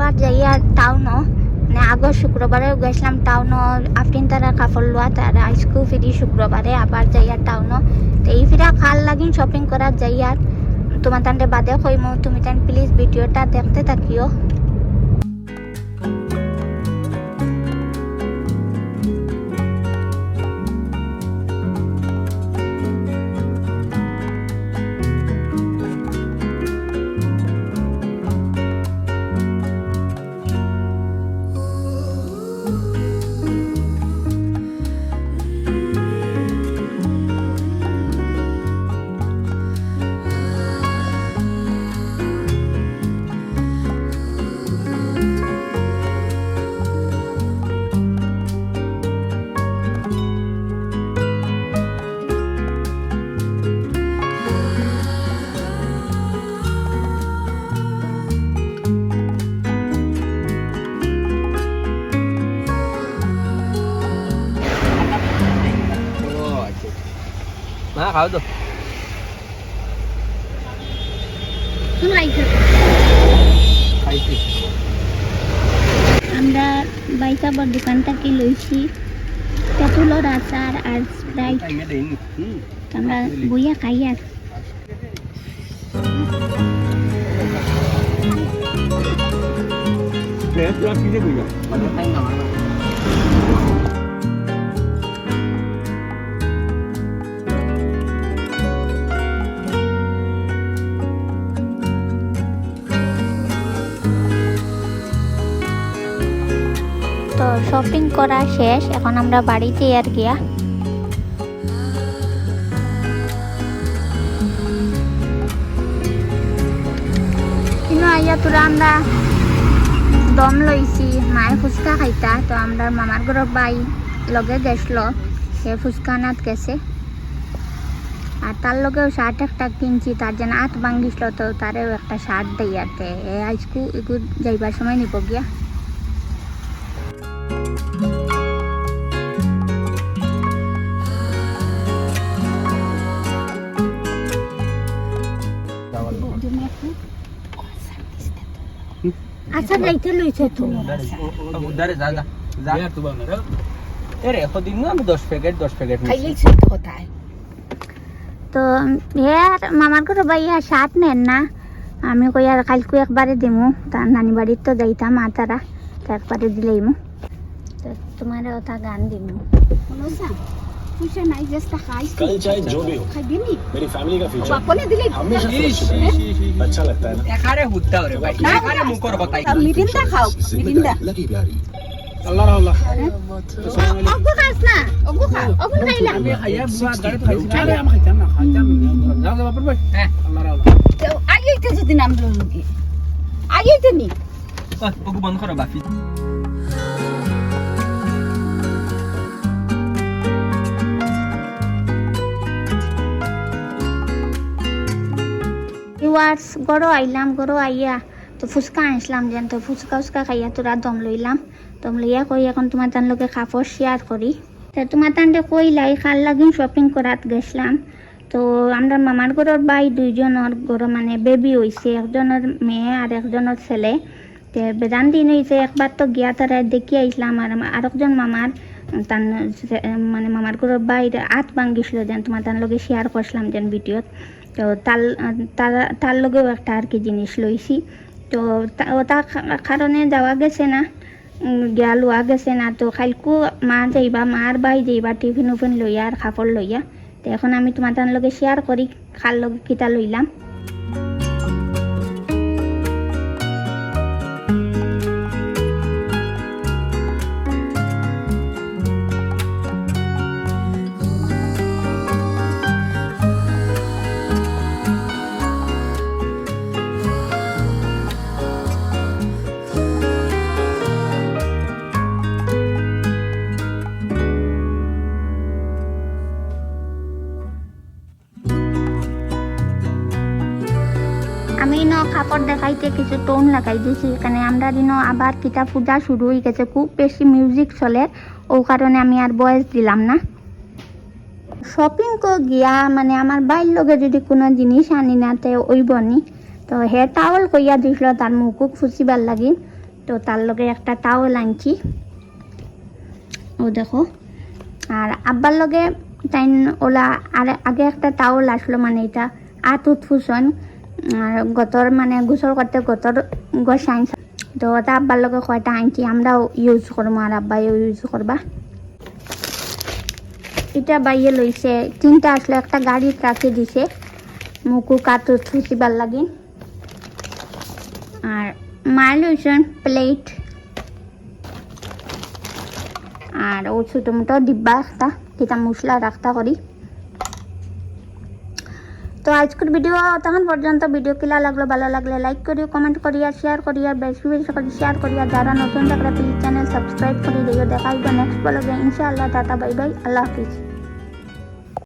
আবার যাই আর টাউনও মানে আগর শুক্রবারেও গেছিলাম টাউনও আফরিন তারা কাপড় লোয়া তার আইসকু ফিরি শুক্রবারে আবার যাই আর টাউনও তো এই ফিরা খাল লাগিন শপিং করার যাই আর তোমার তান্ডে বাদে কইমু তুমি তান প্লিজ ভিডিওটা দেখতে থাকিও। মা খাও তো আমরা বাইসাবর দোকান থেকে লইছি তেঁতুলের আচার আর স্প্রাইট আমরা বইয়া খাই আর তো শপিং করা শেষ এখন আমরা বাড়িতে আর গিয়া কিন্তু আইয়া তোরা আমরা দম লইছি মায়ে ফুচকা খাইতা তো আমরা মামার ঘরের বাই লগে গেছিল সে ফুচকা নাত গেছে আর তার লগেও শার্ট একটা কিনছি তার যেন আত ভাঙ্গিছিল তো তারেও একটা শার্ট দেই আর আজকু এগু যাইবার সময় নিব গিয়া আচ্ছা যাইতে লইছে তো উদারে যা যা যা তো বানা এরে কদিন না আমি 10 প্যাকেট খাইলেছি তো কোথায় তো আর মামার ঘরে বাইয়া শার্ট নেন না আমি কই আর কালকে একবারে দিমু তার নানি বাড়ির তো যাইতাম আর তারা একবারে দিলেইমু তো তোমার ওটা গান দিমু कुछ नहीं जस्ट खाई कल चाहे जो भी हो मेरी फैमिली का फ्यूचर अपने दिले हमेशा अच्छा लगता है ना এখানে হুত্তা রে ভাই এখানে মুকর কথাই मिरिंडा खाओ मिरिंडा लकी प्यारी আল্লাহ আল্লাহ ओगो खास ना ओगो खा ओगो खाइला আমি খাইয়া বুয়া গাড়ি খাইছি আরে আমি খাইতাম না যাও যাও বাপর ভাই হ্যাঁ আল্লাহ আল্লাহ তো আইতে যদি নাম লুকি আইতে নি ওগো বন্ধ করো বাকি ভিউয়ার্স গড়ো আইলাম গড়ো আইয়া তো ফুচকা আনছিলাম যেন তো ফুচকা উচকা খাইয়া তোরা দম লইলাম দম লইয়া কই এখন তোমার তার লোকে কাপড় শেয়ার করি তো তোমার তান্ডে কইলাই খাল লাগিন শপিং করাত গেছিলাম তো আমরা মামার ঘরের বাই দুইজনের ঘর মানে বেবি হইছে একজনের মেয়ে আর একজনের ছেলে তো বেদান দিন হইছে একবার তো গিয়া তারা দেখি আইসলাম আর আরেকজন মামার তার মানে মামার ঘরের বাইরে আত ভাঙ্গিছিল যেন তোমার তার লোকে শেয়ার করছিলাম যেন ভিডিওত তো তার লগেও একটা আর কি জিনিস লইছি তো ওটা কারণে যাওয়া গেছে না গিয়া লোয়া গেছে না তো খাইলকু মা যাইবা মার বাই যাইবা টিফিন উফিন লইয়া আর কাপড় লইয়া তো এখন আমি তোমার তার লগে শেয়ার করি খার লগে কিতা লইলাম আমি কাপড় দেখাইতে কিছু টোন লাগাই দিয়েছি এখানে আমরা আবার কিতা পূজা শুরু হয়ে গেছে খুব বেশি মিউজিক চলে ও কারণে আমি আর বয়স দিলাম না শপিং গিয়া মানে আমার বাইর লগে যদি কোনো জিনিস আনি না তো ওই বনি তো হে টাওয়াল কইয়া দিছিল তার মুখুক ফুচিবার লাগি তো তার লগে একটা টাওয়েল আনছি, ও দেখো। আর আব্বার লগে তাই ওলা আর আগে একটা টাওয়েল আসলো, মানে এটা আত উৎফুসন আর গতর মানে গোসল করতে গতর গোসাইন, তো ওটা আব্বার লগে কয়টা আনছি, আমরাও ইউজ করবো আর আব্বাইও ইউজ করবা। এটা বাইয়ে লইছে 3টা আসলে, একটা গাড়ি ট্রাকে দিছে মুকু কাত ফুসিবার লাগে। আর মার লইছেন প্লেট আর ও ছোটো মোটো ডিব্বা একটা, যেটা মশলা রাখতা করি। তো আজকের ভিডিও তখন পর্যন্ত। ভিডিও কিলা লাগলো, ভালো লাগলে লাইক করিও, কমেন্ট করিয়া, শেয়ার করিয়া, বেশি বেশি করে শেয়ার করিয়া। যারা নতুন থাকলে প্লিজ চ্যানেল সাবস্ক্রাইব করে দিও। দেখা হইব নেক্সট ব্লগে ইনশাআল্লাহ। টাটা, বাই বাই, আল্লাহ হাফিজ।